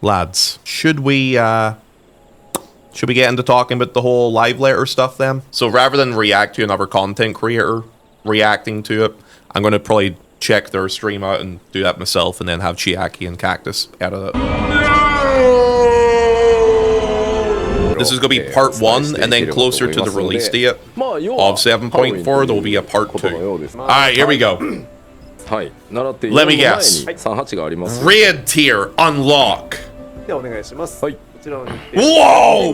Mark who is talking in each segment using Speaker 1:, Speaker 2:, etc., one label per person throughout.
Speaker 1: lads, should we get into talking about the whole live letter stuff then? So rather than react to another content creator reacting to it, I'm going to probably check their stream out and do that myself, and then have Chiaki and Cactus edit it. This is going to be part 1, and then closer to the release date of 7.4, there will be a part 2. Alright, here we go. Let me guess. Red tier, unlock. Whoa!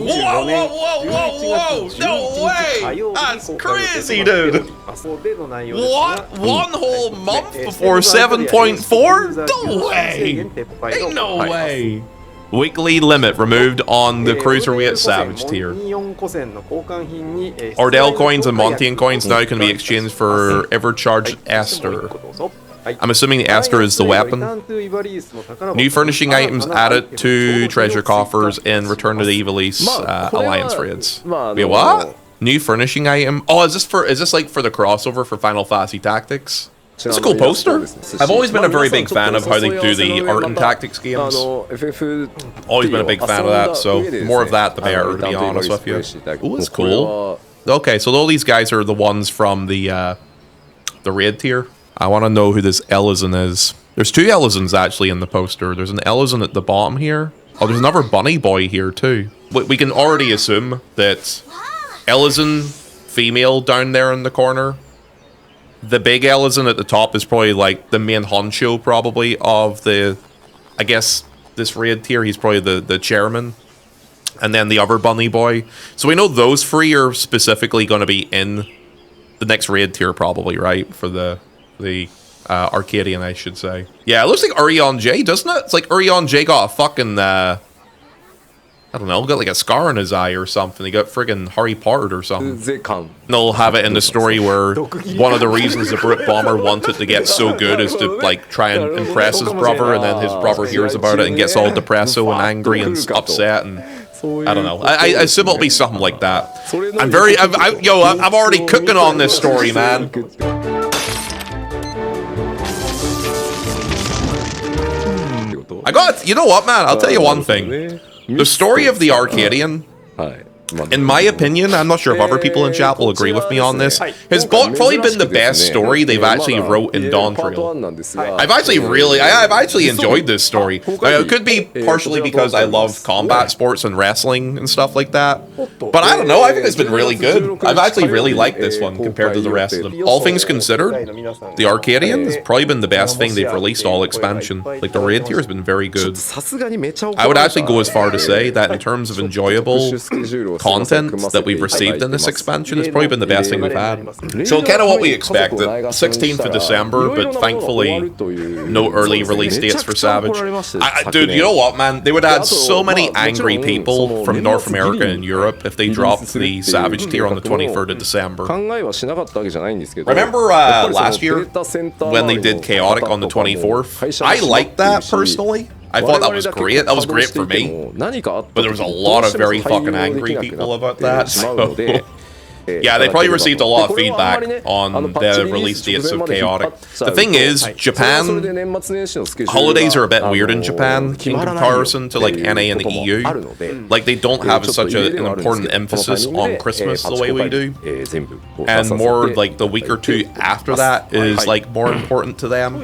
Speaker 1: Whoa! Whoa! Whoa! Whoa! No way! That's crazy, dude! What? One whole month before 7.4? No way! Ain't no way! Weekly limit removed on the Cruiserweight Savage tier. Ardell coins and Montian coins now can be exchanged for Evercharged Aster. I'm assuming the Aster is the weapon. New furnishing items added to treasure coffers in Return to the Evilise Alliance raids. Wait, what? New furnishing item? Oh, is this like for the crossover for Final Fantasy Tactics? It's a cool poster. I've always been a very big fan of how they do the art and tactics games. Always been a big fan of that, so more of that the better, to be honest with you. Ooh, it's cool. Okay, so all these guys are the ones from the raid tier. I want to know who this Ellison is. There's 2 Ellisons actually in the poster. There's an Ellison at the bottom here. Oh, there's another bunny boy here too. We can already assume that Ellison, female down there in the corner. The big Ellison at the top is probably like the main honcho probably of the, I guess, this raid tier. He's probably the chairman. And then the other bunny boy. So we know those 3 are specifically going to be in the next raid tier probably, right? For the Arcadian, I should say. Yeah, it looks like Urion J, doesn't it? It's like Urion J got a fucking, I don't know, got like a scar on his eye or something. He got friggin' Harry Potter or something. And they'll have it in the story where one of the reasons the Brute Bomber wanted to get so good is to, like, try and impress his brother, and then his brother hears about it and gets all depresso and angry and upset, and I don't know. I assume it'll be something like that. I'm already cooking on this story, man. You know what, man? I'll tell you one thing. The story of the Arcadian, in my opinion, I'm not sure if other people in chat will agree with me on this, has probably been the best story they've actually wrote in Dawntrail. I've actually enjoyed this story. It could be partially because I love combat sports and wrestling and stuff like that, but I don't know, I think it's been really good. I've actually really liked this one compared to the rest of them. All things considered, the Arcadian has probably been the best thing they've released all expansion. Like, the raid tier has been very good. I would actually go as far to say that in terms of enjoyable content that we've received in this expansion, it's probably been the best thing we've had. So kind of what we expected. 16th of December, but thankfully no early release dates for Savage. Dude, you know what, man? They would add so many angry people from North America and Europe if they dropped the Savage tier on the 23rd of December. Remember last year when they did Chaotic on the 24th? I liked that personally. I thought that was great. That was great for me. But there was a lot of very fucking angry people about that. So yeah, they probably received a lot of feedback on the release dates of Chaotic. The thing is, Japan, holidays are a bit weird in Japan in comparison to like NA and the EU. Like, they don't have such an important emphasis on Christmas the way we do. And more like the week or 2 after that is like more important to them.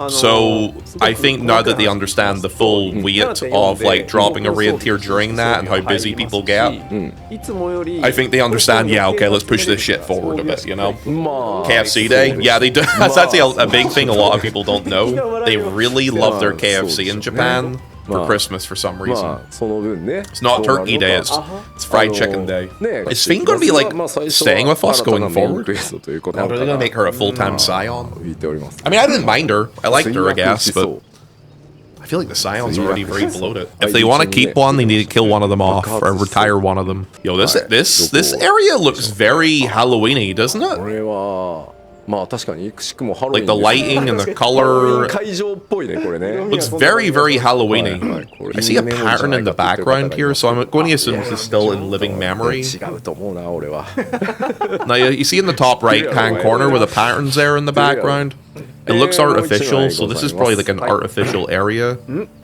Speaker 1: So I think now that they understand the full weight of like dropping a raid tier during that and how busy people get, I think they understand, yeah, okay, let's push this shit forward a bit, you know? KFC Day? Yeah, they do. That's actually a big thing a lot of people don't know. They really love their KFC in Japan for Christmas for some reason. It's not Turkey Day, it's Fried Chicken Day. Is Fiend going to be like staying with us going forward? Are they going to make her a full-time Scion? I mean, I didn't mind her. I liked her, I guess, but I feel like the Scion's already very bloated. If they want to keep one, they need to kill one of them off or retire one of them. Yo, this area looks very Halloween-y, doesn't it? Like the lighting and the color looks very, very Halloween-y. I see a pattern in the background here, so I'm going to assume this is still in living memory. Now, you see in the top right-hand corner where the pattern's there in the background? It looks artificial, so this is probably like an artificial area.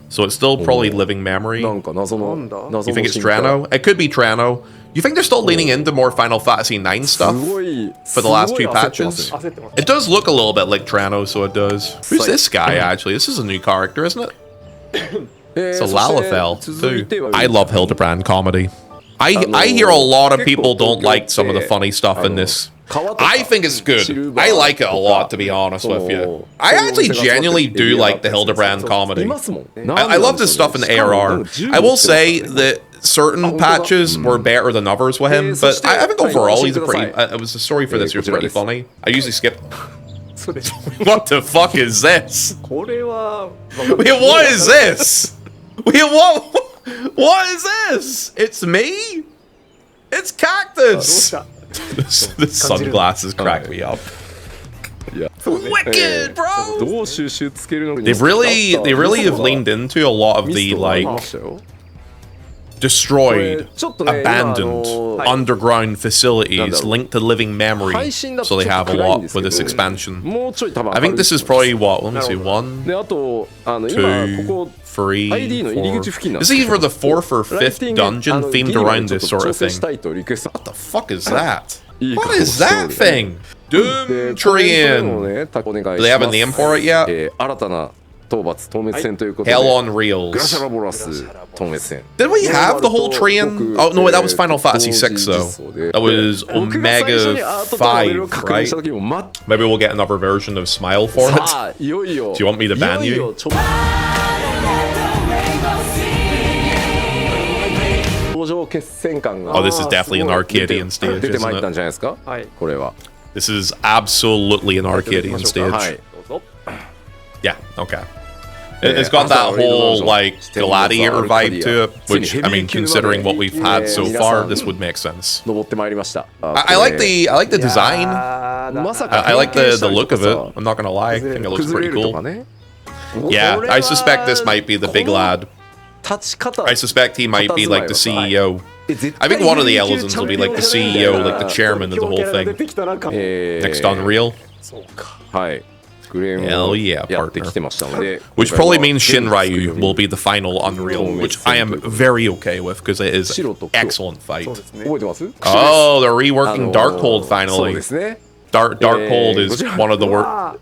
Speaker 1: So it's still probably living memory. You think it's Trano? It could be Trano. You think they're still leaning into more Final Fantasy IX stuff for the last 2 patches? It does look a little bit like Trano, so it does. Who's this guy, actually? This is a new character, isn't it? It's a Lalafell, too. I love Hildebrand comedy. I hear a lot of people don't like some of the funny stuff in this. I think it's good. I like it a lot, to be honest with you. I actually genuinely do like the Hildebrand comedy. I love this stuff in the ARR. I will say that certain patches were better than others with him, but I think overall he's a pretty... it was the story for this year was pretty funny. I usually skip... What the fuck is this? Wait, what is this? Wait, what is this? It's me? It's Cactus! The sunglasses crack me up. Wicked, bro! They really have leaned into a lot of the, like, destroyed, abandoned, underground facilities linked to living memory, so they have a lot with this expansion. I think this is probably what, let me see, 1, 2, 3, 4. This is either the 4th or 5th dungeon themed around this sort of thing. What the fuck is that? What is that thing? Doom Train. Do they have a name for it yet? Hell on Reels. Did we have the whole train? Oh no, that was Final Fantasy VI though. That was Omega 5, right? Maybe we'll get another version of Smile for it. Do you want me to ban you? Oh, this is definitely an Arcadian stage, isn't it? This is absolutely an Arcadian stage. Yeah, okay. It's got that whole, like, gladiator vibe to it, which, I mean, considering what we've had so far, this would make sense. I like the design. I like the look of it. I'm not gonna lie. I think it looks pretty cool. Yeah, I suspect this might be the big lad. I suspect he might be like the CEO. I think one of the Elizons will be like the CEO, like the chairman of the whole thing. Next Unreal. Hell yeah, partner. Which probably means Shinryu will be the final Unreal, which I am very okay with, because it is an excellent fight. Oh, they're reworking Darkhold finally. Darkhold is one of the worst.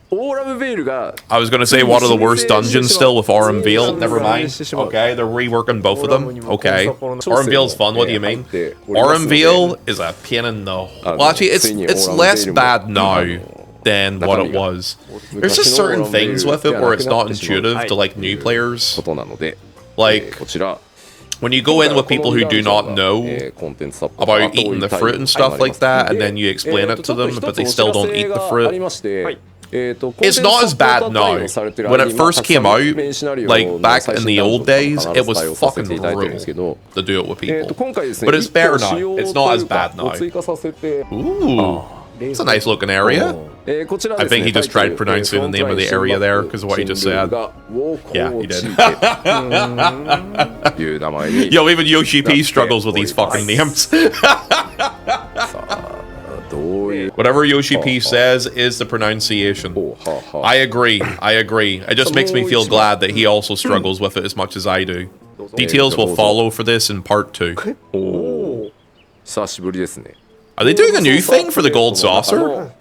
Speaker 1: I was going to say one of the worst dungeons still with Aurum Veil. Never mind. Okay, they're reworking both of them. Okay. Aurum Veil's fun, what do you mean? Aurum Veil is a pain in the... Well, actually, it's less bad now than what it was. There's just certain things with it where it's not intuitive to, like, new players. Like, when you go in with people who do not know about eating the fruit and stuff like that, and then you explain it to them, but they still don't eat the fruit, it's not as bad now. When it first came out, like back in the old days, it was fucking brutal to do it with people. But it's better now. It's not as bad now. Ooh. It's a nice looking area. I think he just tried pronouncing the name of the area there because of what he just said. Yeah, he did. Yo, even Yoshi P struggles with these fucking names. Whatever Yoshi P says is the pronunciation. I agree. It just makes me feel glad that he also struggles with it as much as I do. Details will follow for this in part 2. Are they doing a new thing for the Gold Saucer?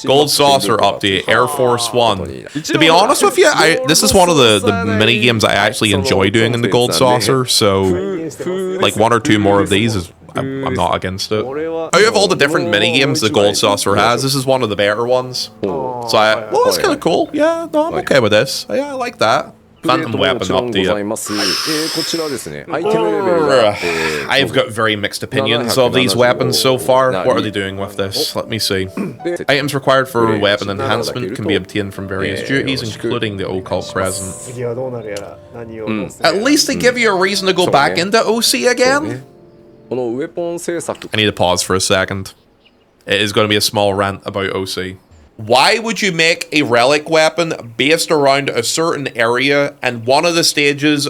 Speaker 1: Gold Saucer update, Air Force One. To be honest with you, this is one of the mini games I actually enjoy doing in the Gold Saucer, so like 1 or 2 more of these is I'm not against it. Out of all the different mini games the Gold Saucer has, this is one of the better ones. So well, that's kind of cool. Yeah, no, I'm okay with this. Yeah, I like that. Phantom Weapon update. I've got very mixed opinions of these weapons so far. What are they doing with this? Let me see. Items required for weapon enhancement can be obtained from various duties, including the Occult Crescent. At least they give you a reason to go back into OC again? I need to pause for a second. It is going to be a small rant about OC. Why would you make a relic weapon based around a certain area, and one of the stages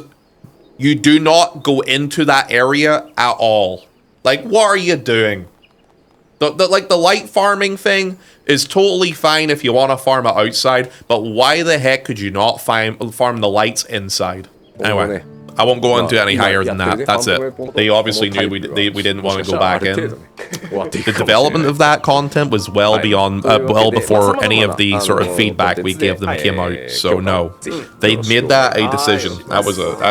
Speaker 1: you do not go into that area at all? Like, what are you doing? Like the light farming thing is totally fine if you want to farm it outside, but why the heck could you not farm the lights inside? Anyway, I won't go into any higher than that. That's it. They obviously knew we didn't want to go back in. The development of that content was well beyond, well before any of the sort of feedback we gave them came out. So no, they made that a decision. That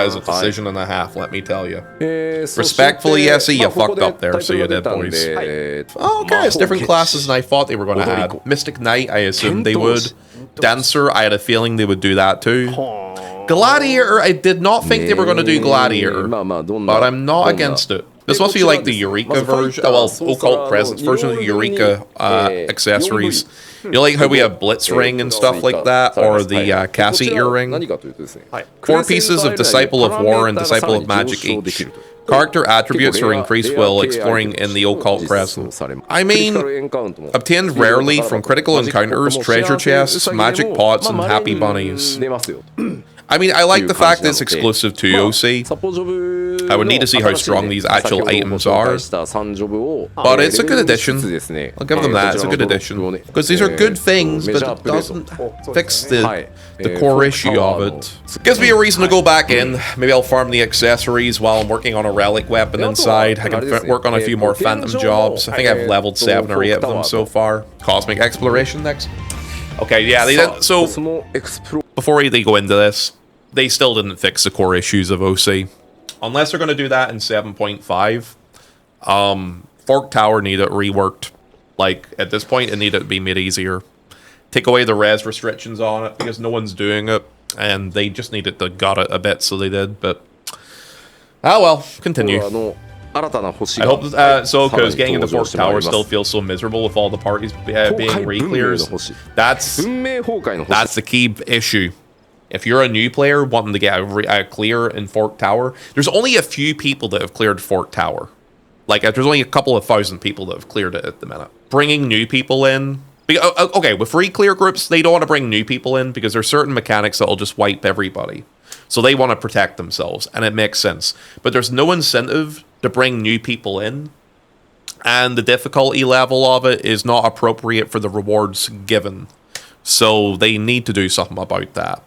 Speaker 1: is a decision and a half. Let me tell you. Respectfully, Yessie, you fucked up there. So you did, boys. Okay, it's different classes than I thought they were going to add. Mystic Knight, I assumed they would. Dancer, I had a feeling they would do that too. Gladiator, I did not think they were going to do Gladiator, but I'm not against it. This must be like the Eureka version, well, Occult Presence version of the Eureka accessories. You like how we have Blitz Ring and stuff like that, or the Cassie Earring? 4 pieces of Disciple of War and Disciple of Magic each. Character attributes are increased while exploring in the Occult Presence. I mean, obtained rarely from critical encounters, treasure chests, magic pots, and happy bunnies. I mean, I like the fact that it's exclusive to OC. I would need to see how strong these actual items are. But it's a good addition. I'll give them that, it's a good addition. Because these are good things, but it doesn't fix the core issue of it. Gives me a reason to go back in. Maybe I'll farm the accessories while I'm working on a relic weapon inside. I can work on a few more phantom jobs. I think I've leveled 7 or 8 of them so far. Cosmic Exploration next. Okay, yeah, they didn't. So, before they go into this, they still didn't fix the core issues of OC. Unless they're going to do that in 7.5. Fork Tower needed reworked. Like, at this point, it needed to be made easier. Take away the res restrictions on it, because no one's doing it. And they just needed to gut it a bit, so they did. But, oh well, continue. I hope so, because getting into Fork Tower still feels so miserable with all the parties being re-clears. That's the key issue. If you're a new player wanting to get a clear in Fork Tower, there's only a few people that have cleared Fork Tower. Like, there's only a couple of thousand people that have cleared it at the minute. Bringing new people in... Okay, with re-clear groups, they don't want to bring new people in because there's certain mechanics that will just wipe everybody. So they want to protect themselves, and it makes sense. But there's no incentive to bring new people in, and the difficulty level of it is not appropriate for the rewards given. So they need to do something about that.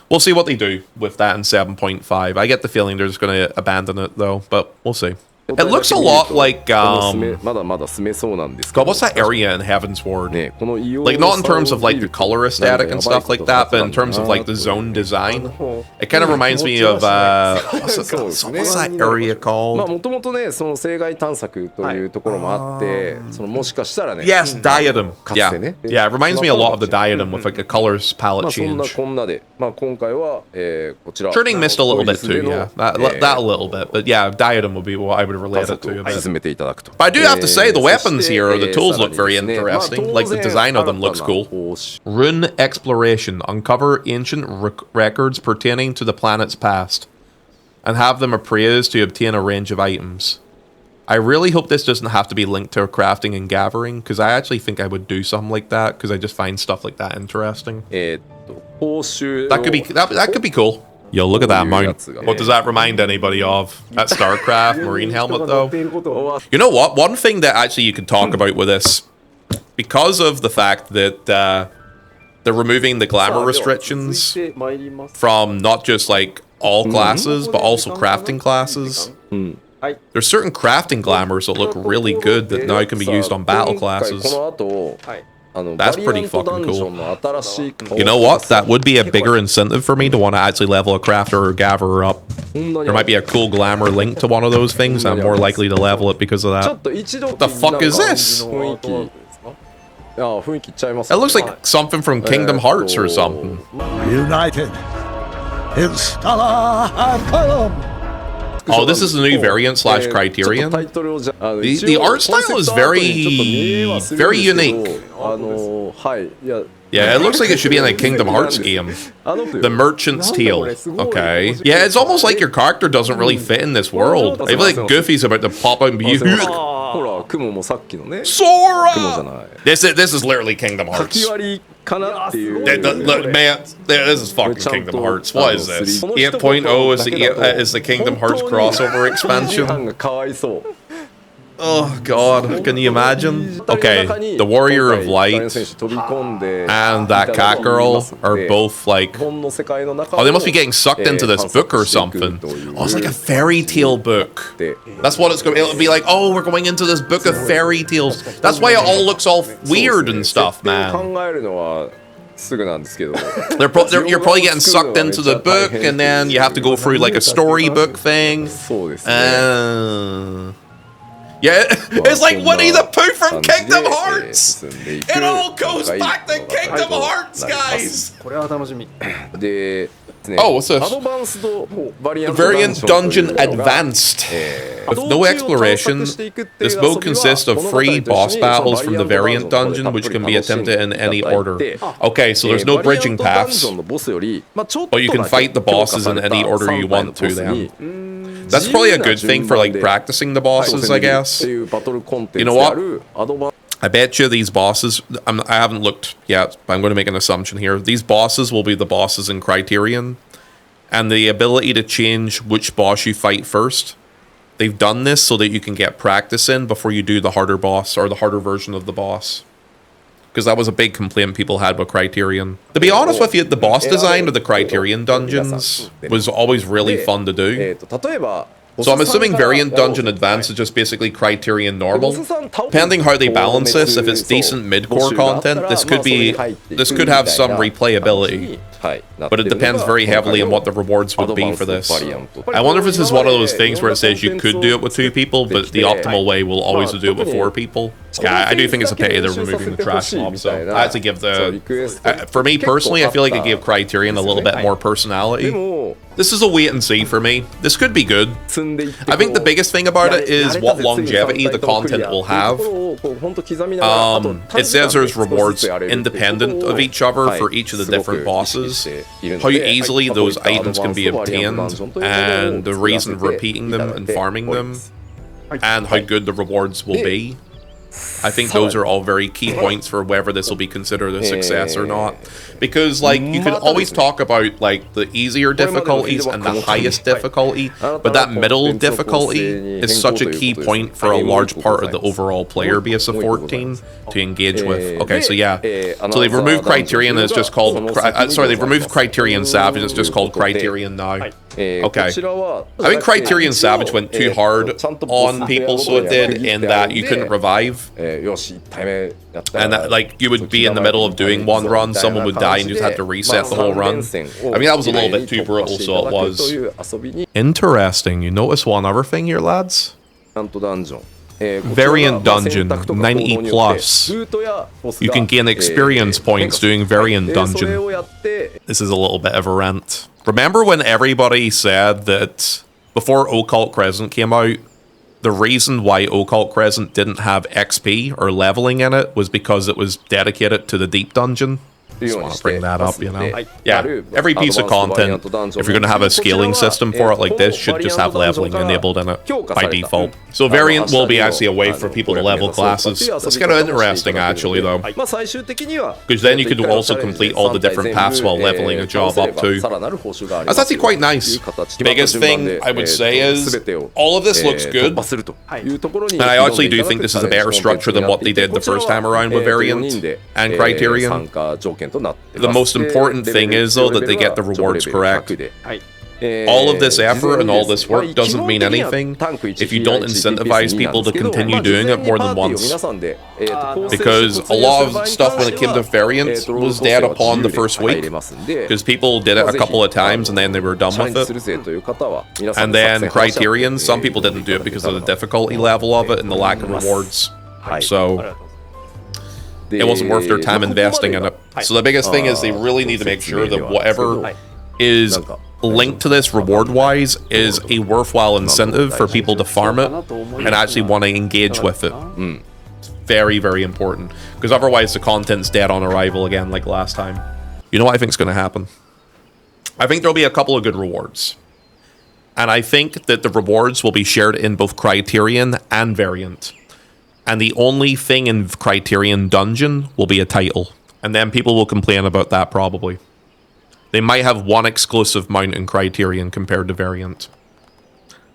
Speaker 1: We'll see what they do with that in 7.5. I get the feeling they're just going to abandon it, though, but we'll see. It looks a lot like, God, what's that area in Heaven's Ward? Like, not in terms of, like, the color aesthetic and stuff like that, but in terms of, like, the zone design. It kind of reminds me of, what's that area called? Yes, Diadem. Yeah, it reminds me a lot of the Diadem with, like, a colors palette change. Turning Mist a little bit, too, yeah. That a little bit, but yeah, Diadem would be what I would relate it to a bit. But I do have to say, the weapons here, or the tools look very interesting. Like, the design of them looks cool. Rune Exploration. Uncover ancient records pertaining to the planet's past, and have them appraised to obtain a range of items. I really hope this doesn't have to be linked to crafting and gathering, because I actually think I would do something like that, because I just find stuff like that interesting. That could be cool. Yo, look at that mount. What does that remind anybody of? That StarCraft Marine helmet, though? You know what? One thing that actually you could talk about with this, because of the fact that they're removing the glamour restrictions from not just, like, all classes, but also crafting classes. There's certain crafting glamours that look really good that now can be used on battle classes. That's pretty fucking cool. You know what? That would be a bigger incentive for me to want to actually level a crafter or gatherer up. There might be a cool glamour link to one of those things. I'm more likely to level it because of that. What the fuck is this? It looks like something from Kingdom Hearts or something.
Speaker 2: United in Stella and Column.
Speaker 1: Oh, this is the new variant / criterion. The art style is very unique. Yeah, it looks like it should be in a Kingdom Hearts game. The Merchant's Tale. Okay. Yeah, it's almost like your character doesn't really fit in this world. I feel like Goofy's about to pop out and be Sora! This is literally Kingdom Hearts. Look, man, this is fucking Kingdom Hearts. What is this? 8.0 is the Kingdom Hearts crossover expansion. Oh god, can you imagine? Okay, the Warrior of Light and that cat girl are both like... Oh, they must be getting sucked into this book or something. Oh, it's like a fairy tale book. That's what it's going to be. It'll be like, oh, we're going into this book of fairy tales. That's why it all looks all weird and stuff, man. You're probably getting sucked into the book, and then you have to go through like a storybook thing. Yeah, it's like Winnie the Pooh from Kingdom Hearts! It all goes back to Kingdom Hearts, guys! Oh, what's this? Variant Dungeon Advanced. With no exploration, this mode consists of 3 boss battles from the Variant Dungeon, which can be attempted in any order. Okay, so there's no bridging paths, but you can fight the bosses in any order you want to then. That's probably a good thing for like practicing the bosses, I guess. You know what? I bet you these bosses, I haven't looked yet, but I'm going to make an assumption here. These bosses will be the bosses in Criterion. And the ability to change which boss you fight first. They've done this so that you can get practice in before you do the harder boss or the harder version of the boss. Because that was a big complaint people had with Criterion. To be honest with you, the boss design of the Criterion dungeons was always really fun to do. So I'm assuming Variant Dungeon Advanced is just basically Criterion Normal. Depending how they balance this, if it's decent mid-core content, this could have some replayability. But it depends very heavily on what the rewards would be for this. I wonder if this is one of those things where it says you could do it with 2 people, but the optimal way will always do it with 4 people. Yeah, I do think it's a pity they're removing the trash mob, so I had to give the... for me personally, I feel like it gave Criterion a little bit more personality. This is a wait and see for me. This could be good. I think the biggest thing about it is what longevity the content will have. It says there's rewards independent of each other for each of the different bosses. How easily those items can be obtained, and the reason of repeating them and farming them, and how good the rewards will be. I think those are all very key points for whether this will be considered a success or not. Because, like, you can always talk about, like, the easier difficulties and the highest difficulty, but that middle difficulty is such a key point for a large part of the overall player base of 14 to engage with. Okay, so yeah. So they've removed Criterion and it's just called... sorry, they've removed Criterion Savage, it's just called Criterion now. Okay. I think Criterion Savage went too hard on people, so it did, in that you couldn't revive. And that, like, you would be in the middle of doing one run, someone would die and you just had to reset the whole run. I mean, that was a little bit too brutal, so it was. Interesting. You notice one other thing here, lads? Variant Dungeon, 90 plus. You can gain experience points doing Variant Dungeon. This is a little bit of a rant. Remember when everybody said that before Occult Crescent came out, the reason why Occult Crescent didn't have XP or leveling in it was because it was dedicated to the Deep Dungeon? Just want to bring that up, you know? Yeah, every piece of content, if you're going to have a scaling system for it like this, should just have leveling enabled in it by default. So Variant will be actually a way for people to level classes. That's kind of interesting, actually, though. Because then you could also complete all the different paths while leveling a job up too. That's actually quite nice. The biggest thing I would say is, all of this looks good. And I actually do think this is a better structure than what they did the first time around with Variant and Criterion. The most important thing is, though, that they get the rewards correct. All of this effort and all this work doesn't mean anything if you don't incentivize people to continue doing it more than once. Because a lot of stuff when it came to Variant was dead upon the first week. Because people did it a couple of times and then they were done with it. And then Criterion, some people didn't do it because of the difficulty level of it and the lack of rewards. So it wasn't worth their time investing in it. So the biggest thing is they really need to make sure that whatever is linked to this reward-wise is a worthwhile incentive for people to farm it and actually want to engage with it. It's very, very important. Because otherwise the content's dead on arrival again like last time. You know what I think is going to happen? I think there'll be a couple of good rewards. And I think that the rewards will be shared in both Criterion and Variant. And the only thing in Criterion Dungeon will be a title. And then people will complain about that probably. They might have one exclusive mount in Criterion compared to Variant.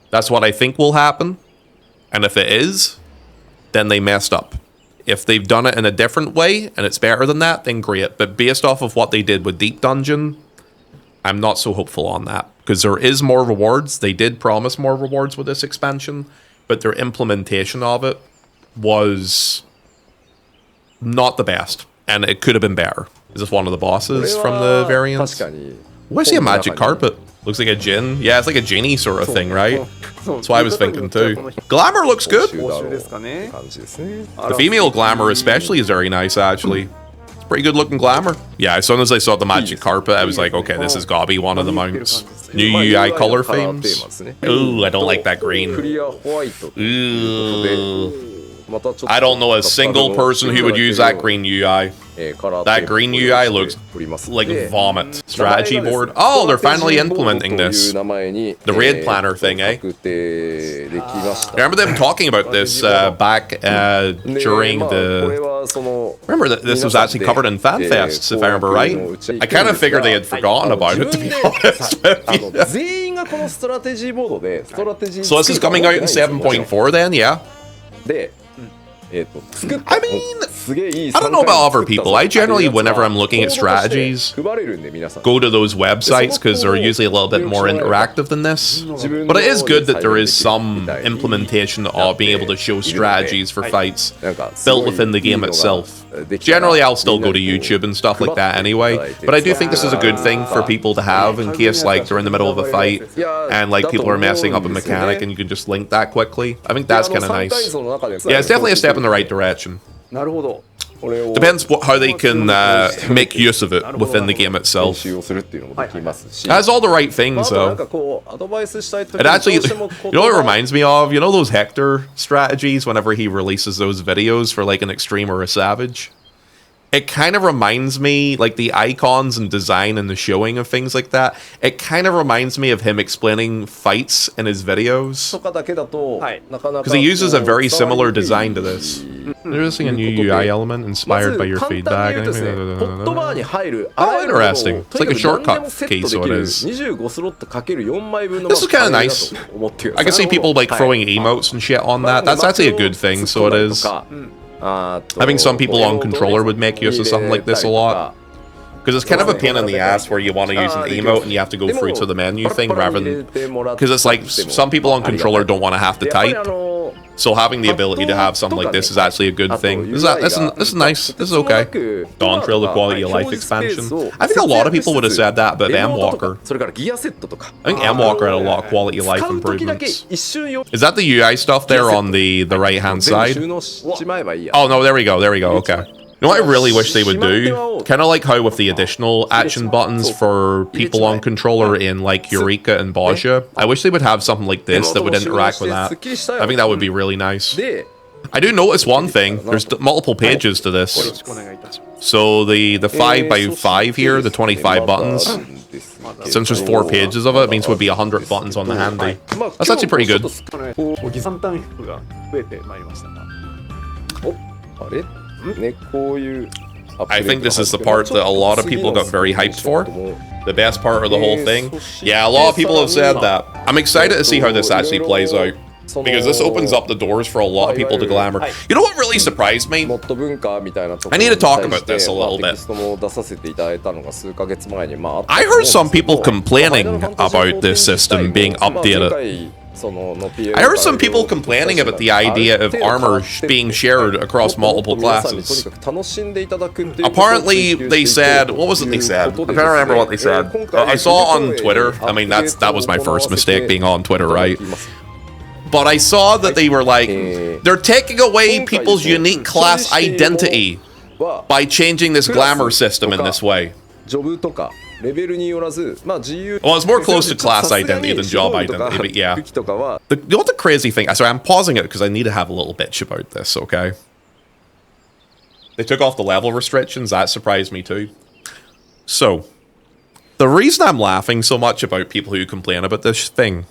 Speaker 1: That's what I think will happen. And if it is, then they messed up. If they've done it in a different way and it's better than that, then great. But based off of what they did with Deep Dungeon, I'm not so hopeful on that. Because there is more rewards. They did promise more rewards with this expansion, but their implementation of it was not the best. And it could have been better. Is this one of the bosses from the variants? Why is he a magic carpet? Looks like a djinn. Yeah, it's like a genie sort of thing, right? That's what I was thinking too. Glamour looks good. The female Glamour especially is very nice, actually. It's pretty good looking Glamour. Yeah, as soon as I saw the magic carpet, I was like, okay, this has got to be one of the mounts. New UI color themes. Ooh, I don't like that green. Ooh. I don't know a single person who would use that green UI. That green UI looks like vomit. Strategy board. Oh, they're finally implementing this. The raid planner thing, eh? I remember them talking about this back during the... Remember that this was actually covered in FanFests, if I remember right. I kind of figured they had forgotten about it, to be honest with you. So this is coming out in 7.4 then, yeah? I mean, I don't know about other people. I generally, whenever I'm looking at strategies, go to those websites because they're usually a little bit more interactive than this. But it is good that there is some implementation of being able to show strategies for fights built within the game itself. Generally, I'll still go to YouTube and stuff like that anyway, but I do think this is a good thing for people to have in case like they're in the middle of a fight and like people are messing up a mechanic and you can just link that quickly. I think that's kind of nice. Yeah, it's definitely a step in the right direction. Depends how they can make use of it within the game itself. It has all the right things though. It actually, you know what it reminds me of? You know those Hector strategies whenever he releases those videos for like an extreme or a savage? It kind of reminds me, like the icons and design and the showing of things like that, it kind of reminds me of him explaining fights in his videos. Because he uses a very similar design to this. Introducing a new UI element inspired by your feedback. Oh, interesting. It's like a shortcut key, so it is. This is kind of nice. I can see people like throwing emotes and shit on that. That's actually a good thing, so it is. I think some people on controller would make use of something like this a lot. Because it's kind of a pain in the ass where you want to use an emote and you have to go through to the menu thing rather than... Because it's like, some people on controller don't want to have to type. So having the ability to have something like this is actually a good thing. This is nice. This is okay. Dawn Trail, the quality of life expansion. I think a lot of people would have said that about M Walker. I think M Walker had a lot of quality of life improvements. Is that the UI stuff there on the right hand side? Oh no, there we go, okay. You know what I really wish they would do? Kind of like how with the additional action buttons for people on controller in like Eureka and Bosja, I wish they would have something like this that would interact with that. I think that would be really nice. I do notice one thing, there's multiple pages to this. So the 5x5 here, the 25 buttons, since there's 4 pages of it, it means it would be 100 buttons on the handy. That's actually pretty good. I think this is the part that a lot of people got very hyped for. The best part of the whole thing. Yeah, a lot of people have said that. I'm excited to see how this actually plays out. Because this opens up the doors for a lot of people to Glamour. You know what really surprised me? I need to talk about this a little bit. I heard some people complaining about this system being updated. I heard some people complaining about the idea of armor being shared across multiple classes. Apparently, they said, what was it they said? I'm trying to remember what they said. I saw on Twitter, I mean, that was my first mistake being on Twitter, right? But I saw that they were like, they're taking away people's unique class identity by changing this Glamour system in this way. Well, it's more close to class identity than job identity, but yeah. You know what the crazy thing... Sorry, I'm pausing it because I need to have a little bitch about this, okay? They took off the level restrictions, that surprised me too. So, the reason I'm laughing so much about people who complain about this thing...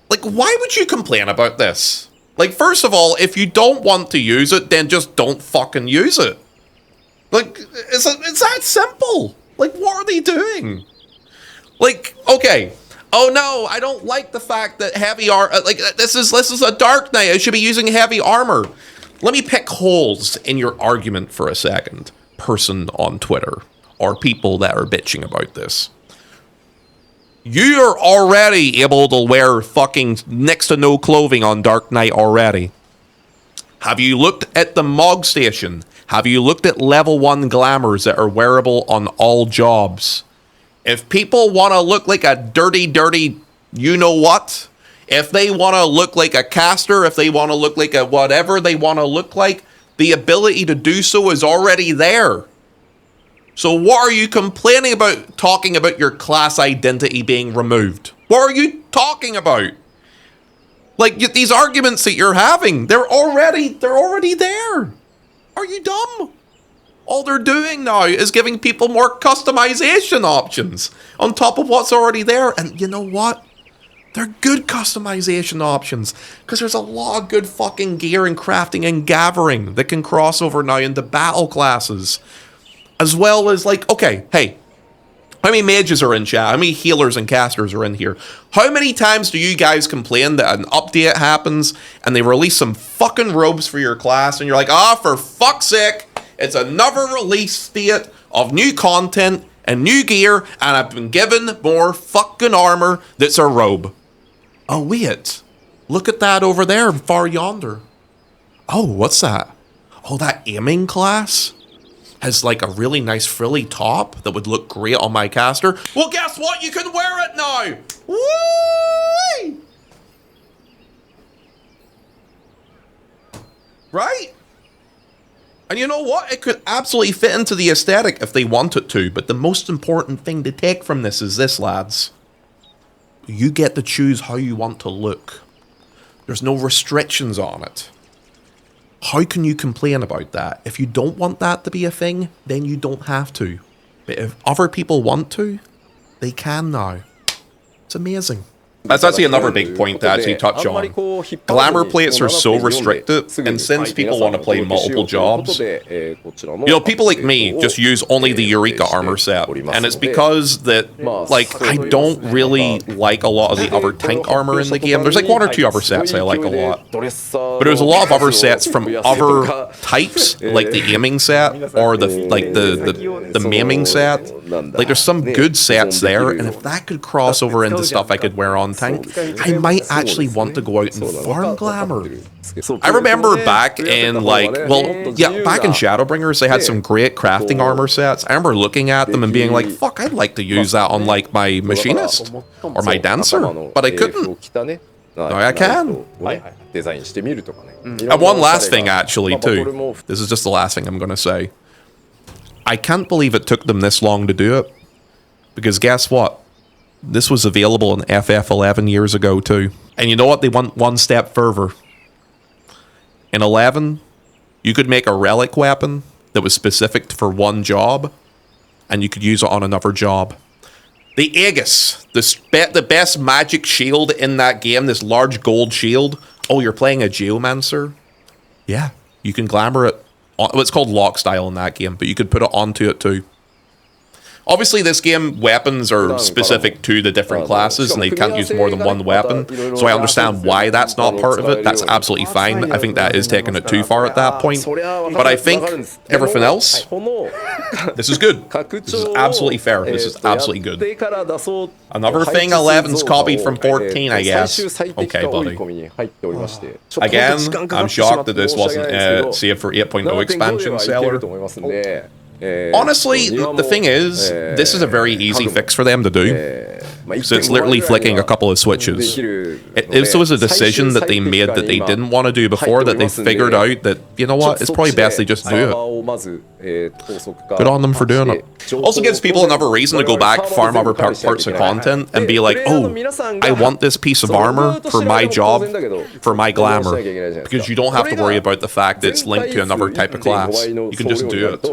Speaker 1: Like, why would you complain about this? Like, first of all, if you don't want to use it, then just don't fucking use it. Like, it's that simple. Like, what are they doing? Like, okay, Oh no, I don't like the fact that heavy this is a Dark Knight. I should be using heavy armor. Let me pick holes in your argument for a second, person on Twitter, or people that are bitching about this. You're already able to wear fucking next to no clothing on Dark Knight already. Have you looked at the Mog Station? Have you looked at level 1 glamours that are wearable on all jobs? If people want to look like a dirty, you know what? If they want to look like a caster, if they want to look like a whatever they want to look like, the ability to do so is already there. So what are you complaining about, talking about your class identity being removed? What are you talking about? Like, these arguments that you're having, they're already there. Are you dumb? All they're doing now is giving people more customization options on top of what's already there. And you know what? They're good customization options, because there's a lot of good fucking gear and crafting and gathering that can cross over now into battle classes. As well as, like, okay, hey, how many mages are in chat? How many healers and casters are in here? How many times do you guys complain that an update happens and they release some fucking robes for your class and you're like, for fuck's sake, it's another release date of new content and new gear and I've been given more fucking armor that's a robe. Oh, wait. Look at that over there, far yonder. Oh, what's that? Oh, that aiming class has like a really nice frilly top that would look great on my caster. Well, guess what? You can wear it now. Woo! Right? And you know what? It could absolutely fit into the aesthetic if they want it to. But the most important thing to take from this is this, lads. You get to choose how you want to look. There's no restrictions on it. How can you complain about that? If you don't want that to be a thing, then you don't have to. But if other people want to, they can now. It's amazing. That's actually another big point to actually touch on. Glamour plates are so restricted, and since people want to play multiple jobs, you know, people like me just use only the Eureka armor set, and it's because that, like, I don't really like a lot of the other tank armor in the game. There's like 1 or 2 other sets I like a lot, but there's a lot of other sets from other types, like the aiming set or the maiming set. Like, there's some good sets there, and if that could cross over into stuff I could wear on tank, I might actually want to go out and farm Glamour. I remember back in, like, back in Shadowbringers, they had some great crafting armor sets. I remember looking at them and being like, fuck, I'd like to use that on, like, my machinist or my dancer, but I couldn't. Now I can. And one last thing, actually, too. This is just the last thing I'm going to say. I can't believe it took them this long to do it, because guess what? This was available in FF11 years ago too. And you know what? They went one step further. In 11, you could make a relic weapon that was specific for one job, and you could use it on another job. The Aegis, the best magic shield in that game, this large gold shield. Oh, you're playing a Geomancer? Yeah, you can glamour it. It's called lock style in that game, but you could put it onto it too. Obviously, this game, weapons are specific to the different classes, and they can't use more than one weapon, so I understand why that's not part of it. That's absolutely fine. I think that is taking it too far at that point. But I think everything else, this is good. This is absolutely fair. This is absolutely good. Another thing 11's copied from 14, I guess. Okay, buddy. Again, I'm shocked that this wasn't saved for 8.0 expansion seller. Honestly, the thing is, this is a very easy fix for them to do. So it's literally flicking a couple of switches. This was a decision that they made that they didn't want to do before, that they figured out that, you know what, it's probably best they just do it. Good on them for doing it. Also gives people another reason to go back, farm other parts of content, and be like, oh, I want this piece of armor for my job, for my glamour. Because you don't have to worry about the fact that it's linked to another type of class. You can just do it.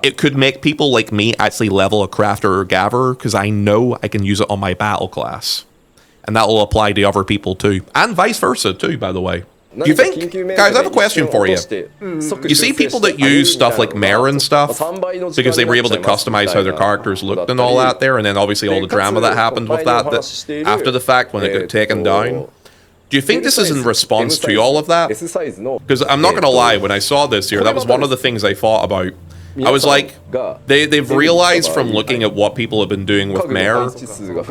Speaker 1: It could make people like me actually level a crafter or gatherer, because I know I can use it on my battle class. And that will apply to other people too. And vice versa too, by the way. Do you think, guys, I have a question for you. You see people that use stuff like Mare and stuff because they were able to customize how their characters looked and all that there, and then obviously all the drama that happened with that after the fact when it got taken down. Do you think this is in response to all of that? Because I'm not going to lie, when I saw this here, that was one of the things I thought about. I was like, they've realized from looking at what people have been doing with Mare,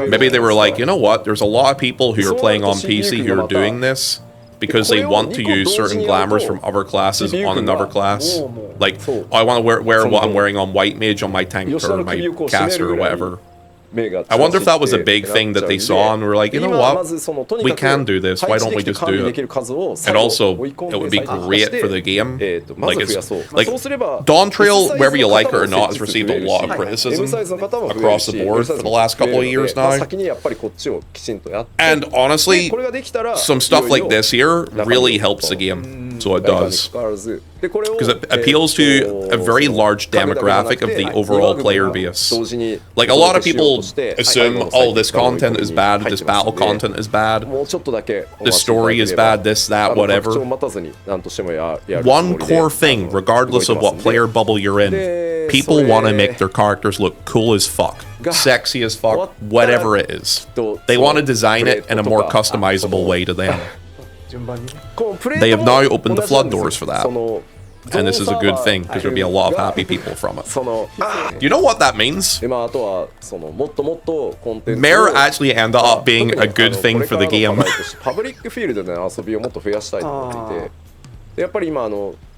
Speaker 1: maybe they were like, you know what, there's a lot of people who are playing on PC who are doing this because they want to use certain glamours from other classes on another class. Like, oh, I want to wear what I'm wearing on White Mage on my tank or my caster or whatever. I wonder if that was a big thing that they saw and were like, you know what, we can do this, why don't we just do it? And also, it would be great for the game. Like, Dawntrail, whether you like it or not, has received a lot of criticism across the board for the last couple of years now. And honestly, some stuff like this here really helps the game, so it does. Because it appeals to a very large demographic of the overall player base. Like, a lot of people assume, oh, this content is bad, this battle content is bad, the story is bad, this, that, whatever. One core thing, regardless of what player bubble you're in, people want to make their characters look cool as fuck, sexy as fuck, whatever it is. They want to design it in a more customizable way to them. They have now opened the flood doors for that. And this is a good thing, because there'll be a lot of happy people from it. You know what that means? Mare actually ended up being a good thing for the game.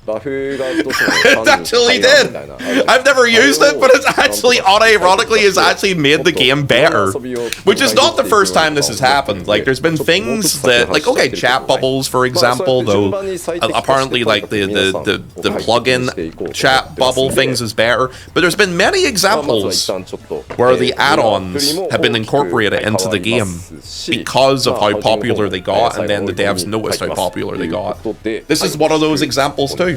Speaker 1: It actually did! I've never used it, but it's actually, unironically, has actually made the game better. Which is not the first time this has happened. Like, there's been things that, like, okay, chat bubbles, for example, though, apparently, like, the plugin chat bubble things is better. But there's been many examples where the add-ons have been incorporated into the game because of how popular they got, and then the devs noticed how popular they got. This is one of those examples, too.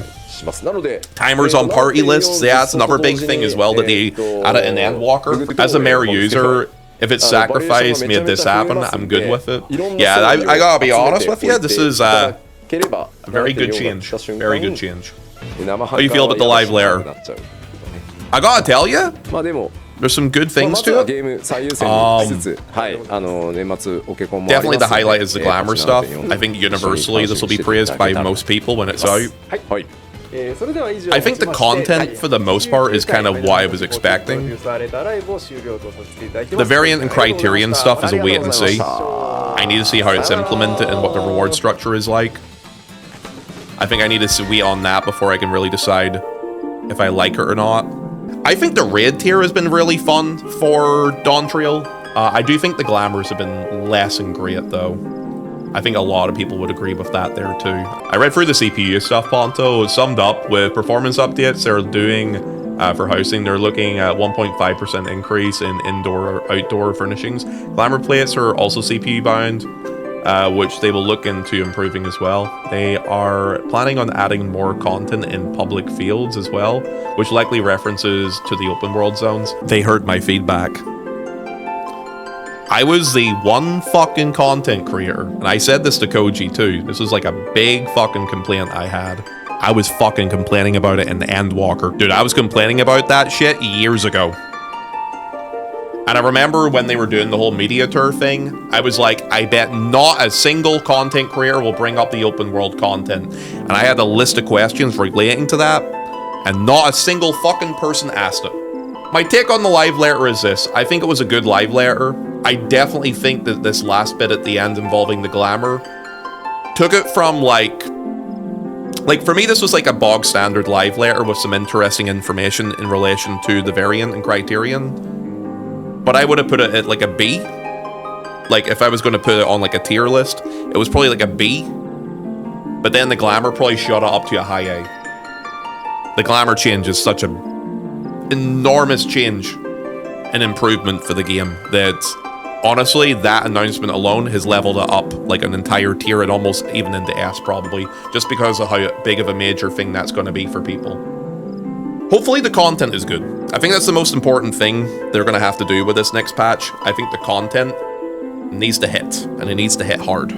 Speaker 1: Timers on party lists, yeah, that's another big thing as well that they added in Endwalker. As a Mare user, if it's sacrificed, made this happen, I'm good with it. Yeah, I gotta be honest with you, this is a very good change. Very good change. How do you feel about the live layer? I gotta tell you, there's some good things to it. Definitely the highlight is the Glamour stuff. I think universally this will be praised by most people when it's out. I think the content, for the most part, is kind of what I was expecting. The variant and criterion stuff is a wait and see. I need to see how it's implemented and what the reward structure is like. I think I need to wait on that before I can really decide if I like it or not. I think the raid tier has been really fun for Dawntrail. I do think the Glamours have been less than great, though. I think a lot of people would agree with that there, too. I read through the CPU stuff, Ponto. It's summed up with performance updates they're doing for housing. They're looking at 1.5% increase in indoor or outdoor furnishings. Glamour plates are also CPU bound, which they will look into improving as well. They are planning on adding more content in public fields as well, which likely references to the open world zones. They heard my feedback. I was the one fucking content creator, and I said this to Koji too. This was like a big fucking complaint I had. I was fucking complaining about it in the Endwalker. Dude, I was complaining about that shit years ago. And I remember when they were doing the whole media tour thing, I was like, I bet not a single content creator will bring up the open world content. And I had a list of questions relating to that, and not a single fucking person asked it. My take on the live letter is this. I think it was a good live letter. I definitely think that this last bit at the end involving the Glamour took it from like for me, this was like a bog standard live letter with some interesting information in relation to the variant and criterion. But I would have put it at like a B. Like if I was going to put it on like a tier list, it was probably like a B. But then the Glamour probably shot it up to a high A. The Glamour change is such a enormous change and improvement for the game that honestly that announcement alone has leveled it up like an entire tier and almost even into S probably, just because of how big of a major thing that's going to be for people. Hopefully the content is good. I think that's the most important thing they're going to have to do with this next patch. I think the content needs to hit, and it needs to hit hard.